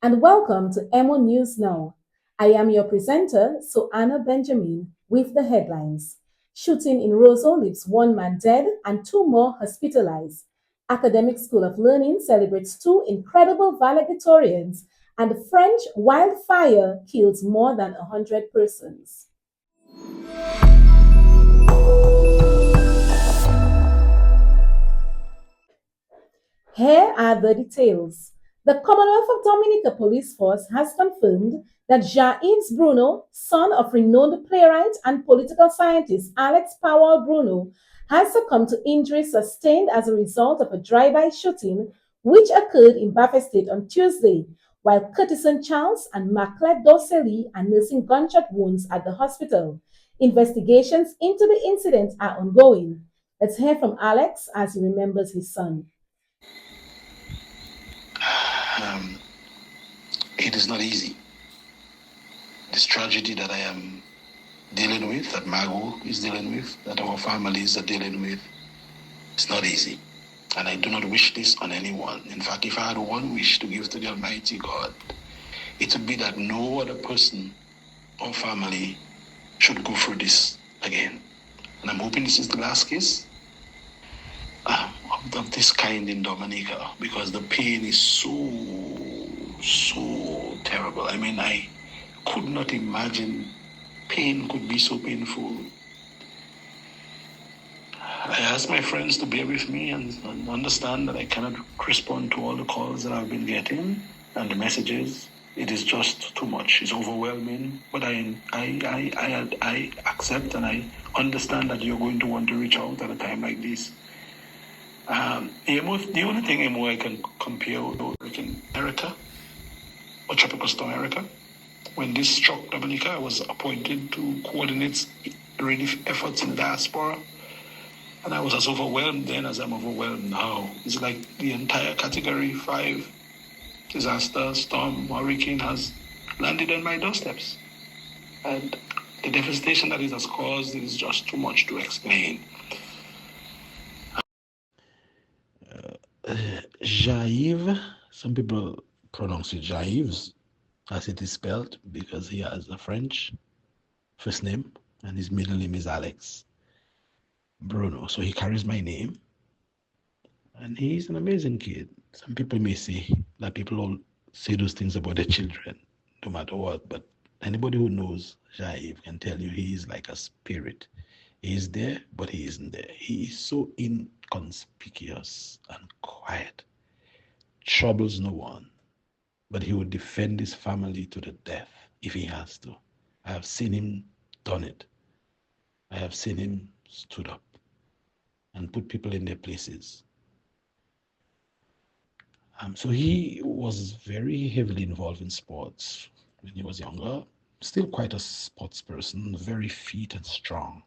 and welcome to EMONEWS NOW. I am your presenter, Soanna Benjamin, with the headlines. Shooting in Roseau leaves one man dead and two more hospitalized. AcademiX School of Learning celebrates two incredible valedictorians, and French wildfire kills more than 100 persons. Here are the details. The Commonwealth of Dominica Police Force has confirmed that Jean-Yves Bruno, son of renowned playwright and political scientist Alex Powell Bruno, has succumbed to injuries sustained as a result of a drive-by shooting which occurred in Baffin State on Tuesday, while Curtison Charles and Maclet Dorsely are nursing gunshot wounds at the hospital. Investigations into the incident are ongoing. Let's hear from Alex as he remembers his son. It is not easy. This tragedy that I am dealing with, that Mago is dealing with, that our families are dealing with, it's not easy. And I do not wish this on anyone. In fact, if I had one wish to give to the Almighty God, it would be that no other person or family should go through this again. And I'm hoping this is the last case of this kind in Dominica, because the pain is so terrible. I mean, I could not imagine pain could be so painful. I ask my friends to bear with me and understand that I cannot respond to all the calls that I've been getting and the messages. It is just too much. It's overwhelming. But I accept and I understand that you're going to want to reach out at a time like this. The only thing Emo I can compare with Hurricane Erica or Tropical Storm Erica. When this struck Dominica, I was appointed to coordinate relief efforts in the diaspora. And I was as overwhelmed then as I'm overwhelmed now. It's like the entire Category 5 disaster, storm, hurricane has landed on my doorsteps. And the devastation that it has caused is just too much to explain. Jaive, some people pronounce it Jaives as it is spelled because he has a French first name and his middle name is Alex Bruno. So he carries my name and he's an amazing kid. Some people may say that people all say those things about their children, no matter what, but anybody who knows Jaive can tell you he is like a spirit. He is there, but he isn't there. He is so inconspicuous and quiet, troubles no one, but he would defend his family to the death if he has to. I have seen him done it. I have seen him stood up and put people in their places. So he was very heavily involved in sports when he was younger, still quite a sports person, very fit and strong.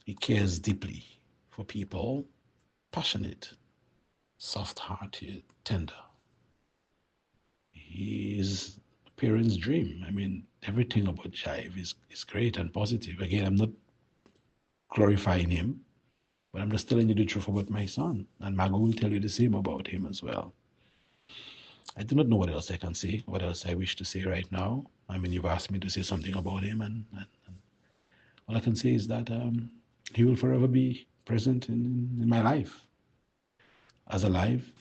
He cares deeply for people, passionate, soft-hearted, tender. He is a parent's dream. I mean, everything about Jive is great and positive. Again, I'm not glorifying him, but I'm just telling you the truth about my son. And Margot will tell you the same about him as well. I do not know what else I can say, what else I wish to say right now. I mean, you've asked me to say something about him, and all I can say is that he will forever be present in my life. As alive,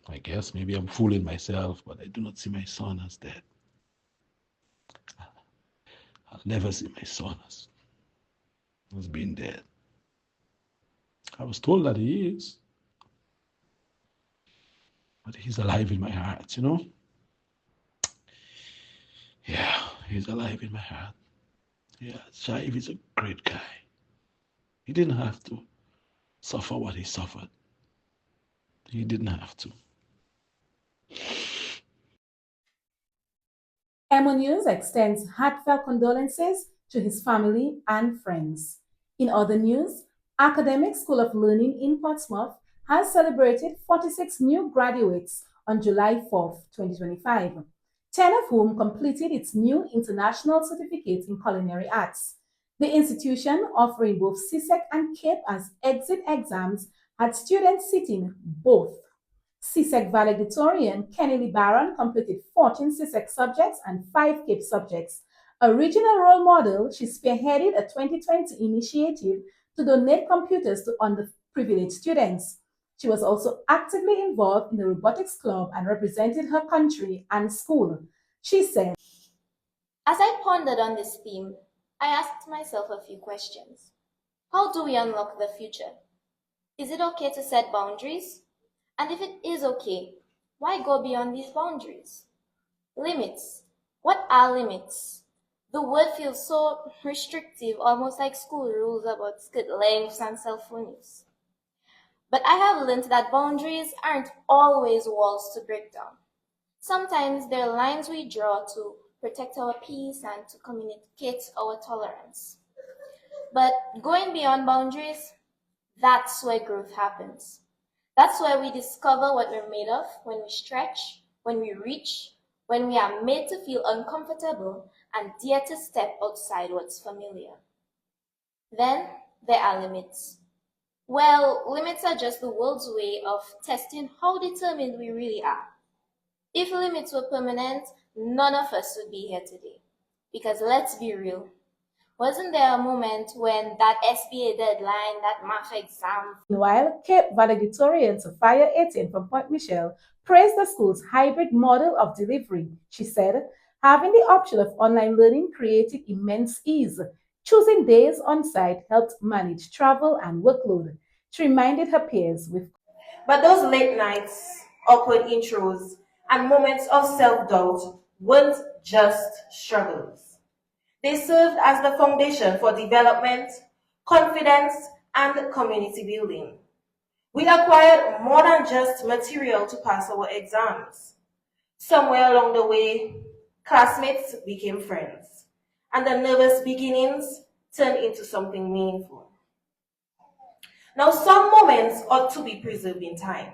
I guess, maybe I'm fooling myself, but I do not see my son as dead. I'll never see my son as being dead. I was told that he is, but he's alive in my heart, you know? Yeah, he's alive in my heart. Yeah, Shaiv is a great guy. He didn't have to suffer what he suffered. He didn't have to. EMONEWS extends heartfelt condolences to his family and friends. In other news, AcademiX School of Learning in Portsmouth has celebrated 46 new graduates on July 4, 2025, 10 of whom completed its new international certificate in culinary arts. The institution, offering both CSEC and CAPE as exit exams, had students sitting both. CSEC valedictorian Kennedy Barron completed 14 CSEC subjects and 5 CAPE subjects. A regional role model, she spearheaded a 2020 initiative to donate computers to underprivileged students. She was also actively involved in the robotics club and represented her country and school. She said, As I pondered on this theme, I asked myself a few questions. How do we unlock the future? Is it okay to set boundaries? And if it is okay, why go beyond these boundaries? Limits. What are limits? The word feels so restrictive, almost like school rules about skirt lengths and cell phone use. But I have learned that boundaries aren't always walls to break down. Sometimes they're lines we draw to protect our peace and to communicate our tolerance. But going beyond boundaries, that's where growth happens. That's where we discover what we're made of when we stretch, when we reach, when we are made to feel uncomfortable and dare to step outside what's familiar. Then there are limits. Well, limits are just the world's way of testing how determined we really are. If limits were permanent, none of us would be here today. Because let's be real, wasn't there a moment when that SBA deadline, that math exam? Meanwhile, Cape valedictorian Sophia Etienne from Point Michel praised the school's hybrid model of delivery. She said, having the option of online learning created immense ease. Choosing days on site helped manage travel and workload. She reminded her peers with, But those late nights, awkward intros, and moments of self-doubt weren't just struggles. They served as the foundation for development, confidence, and community building. We acquired more than just material to pass our exams. Somewhere along the way, classmates became friends, and the nervous beginnings turned into something meaningful. Now, some moments ought to be preserved in time.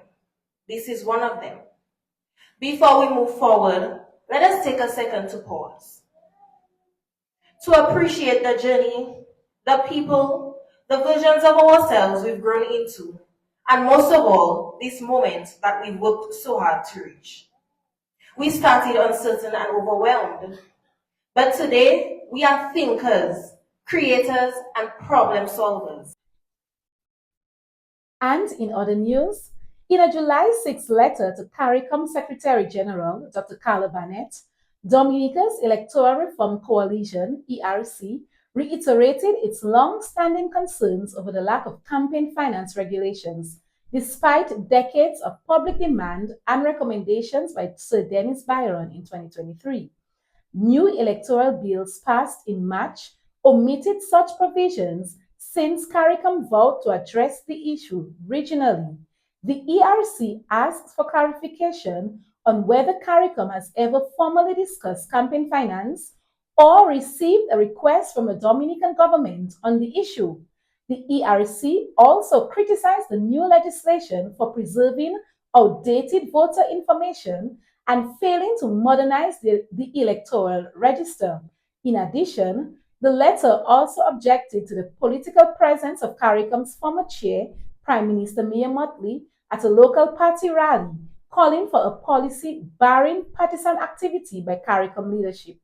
This is one of them. Before we move forward, let us take a second to pause. To appreciate the journey, the people, the versions of ourselves we've grown into, and most of all, this moment that we've worked so hard to reach. We started uncertain and overwhelmed, but today we are thinkers, creators, and problem solvers. and in other news, in a July 6 letter to CARICOM Secretary General Dr. Carla Barnett, Dominica's Electoral Reform Coalition, ERC, reiterated its long-standing concerns over the lack of campaign finance regulations, despite decades of public demand and recommendations by Sir Dennis Byron in 2023. New electoral bills passed in March omitted such provisions since CARICOM vowed to address the issue regionally. The ERC asks for clarification on whether CARICOM has ever formally discussed campaign finance or received a request from the Dominican government on the issue. The ERC also criticized the new legislation for preserving outdated voter information and failing to modernize the electoral register. In addition, the letter also objected to the political presence of CARICOM's former chair, Prime Minister Mia Mottley, at a local party rally, calling for a policy barring partisan activity by CARICOM leadership.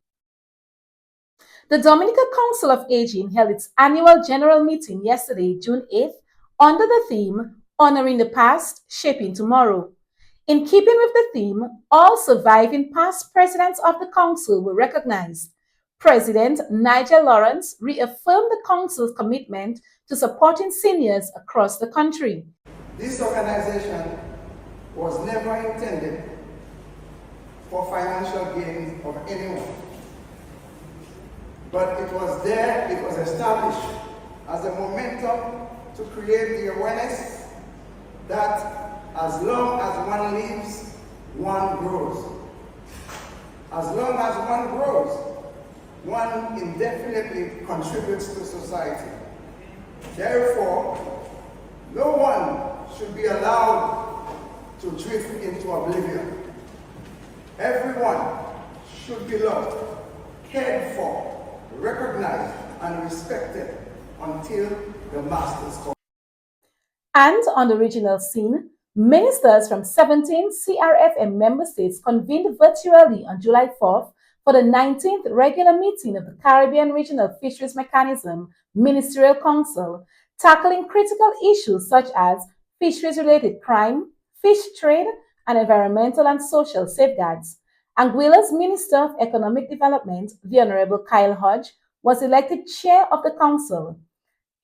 The Dominica Council of Aging held its annual general meeting yesterday, June 8th, under the theme Honoring the Past, Shaping Tomorrow. In keeping with the theme, all surviving past presidents of the council were recognized. President Nigel Lawrence reaffirmed the council's commitment to supporting seniors across the country. This organization was never intended for financial gain of anyone, but it was established as a momentum to create the awareness that as long as one lives, one grows. As long as one grows, one indefinitely contributes to society. Therefore, no one should be allowed to drift into oblivion. Everyone should be loved, cared for, recognized, and respected until the masters come. And on the regional scene, Ministers from 17 CRFM member states convened virtually on July 4th for the 19th regular meeting of the Caribbean Regional Fisheries Mechanism Ministerial Council, tackling critical issues such as fisheries-related crime, fish trade, and environmental and social safeguards. Anguilla's Minister of Economic Development, the Honorable Kyle Hodge, was elected chair of the council.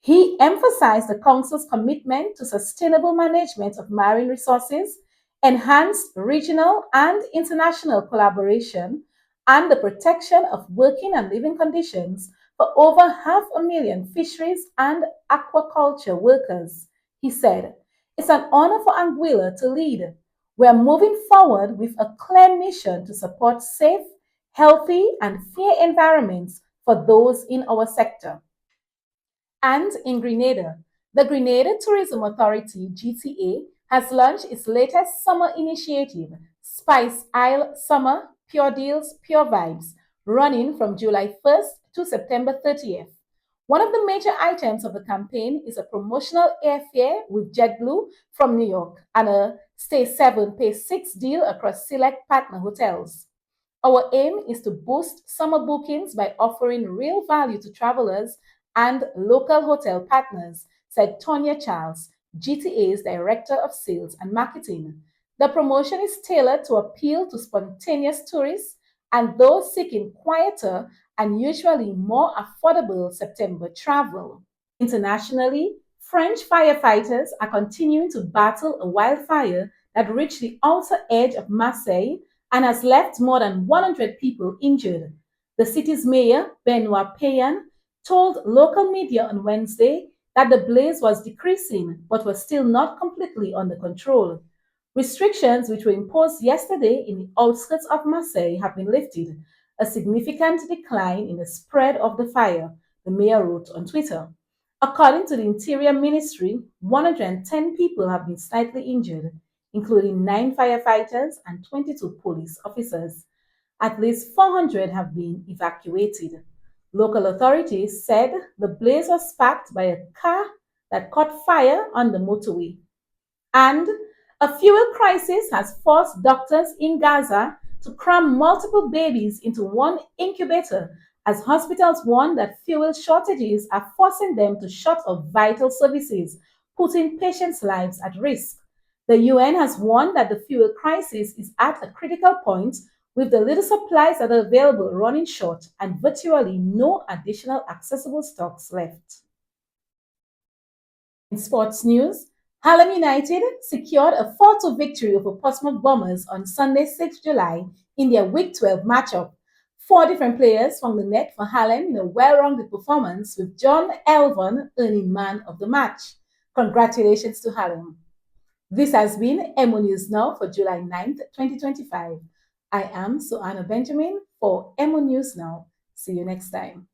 He emphasized the Council's commitment to sustainable management of marine resources, enhanced regional and international collaboration, and the protection of working and living conditions for over 500,000 fisheries and aquaculture workers. He said, "It's an honor for Anguilla to lead. We are moving forward with a clear mission to support safe, healthy, and fair environments for those in our sector." And in Grenada, the Grenada Tourism Authority, GTA, has launched its latest summer initiative, Spice Isle Summer Pure Deals, Pure Vibes, running from July 1st to September 30th. One of the major items of the campaign is a promotional airfare with JetBlue from New York and a Stay 7, Pay 6 deal across select partner hotels. Our aim is to boost summer bookings by offering real value to travelers and local hotel partners, said Tonya Charles, GTA's Director of Sales and Marketing. The promotion is tailored to appeal to spontaneous tourists and those seeking quieter and usually more affordable September travel. Internationally, French firefighters are continuing to battle a wildfire that reached the outer edge of Marseille and has left more than 100 people injured. The city's mayor, Benoit Payan, told local media on Wednesday that the blaze was decreasing but was still not completely under control. Restrictions which were imposed yesterday in the outskirts of Marseille have been lifted, a significant decline in the spread of the fire, the mayor wrote on Twitter. According to the Interior Ministry, 110 people have been slightly injured, including 9 firefighters and 22 police officers. At least 400 have been evacuated. Local authorities said the blaze was sparked by a car that caught fire on the motorway. And a fuel crisis has forced doctors in Gaza to cram multiple babies into one incubator as hospitals warn that fuel shortages are forcing them to shut off vital services, putting patients' lives at risk. The UN has warned that the fuel crisis is at a critical point, with the little supplies that are available running short and virtually no additional accessible stocks left. In sports news, Harlem United secured a 4-2 victory over Portsmouth Bombers on Sunday, 6 July in their Week 12 matchup. 4 different players from the net for Harlem in a well-rounded performance, with John Elvon earning Man of the Match. Congratulations to Harlem. This has been EMONEWS Now for July 9th, 2025. I am Suanna Benjamin for EMONEWS Now. See you next time.